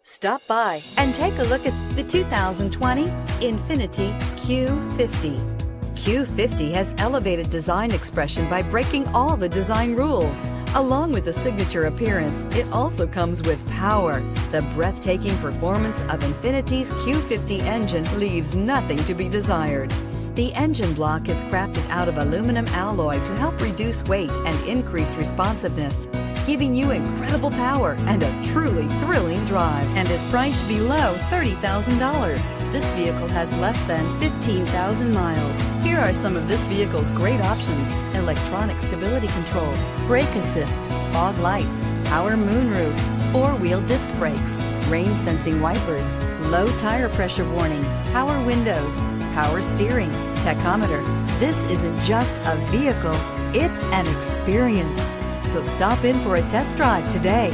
Stop by and take a look at the 2020 Infiniti Q50. Q50 has elevated design expression by breaking all the design rules. Along with the signature appearance, it also comes with power. The breathtaking performance of Infiniti's Q50 engine leaves nothing to be desired. The engine block is crafted out of aluminum alloy to help reduce weight and increase responsiveness, giving you incredible power and a truly thrilling drive, and is priced below $30,000. This vehicle has less than 15,000 miles. Here are some of this vehicle's great options: electronic stability control, brake assist, fog lights, power moonroof, four-wheel disc brakes, rain sensing wipers, low tire pressure warning, power windows, power steering, tachometer. This isn't just a vehicle, it's an experience. So stop in for a test drive today.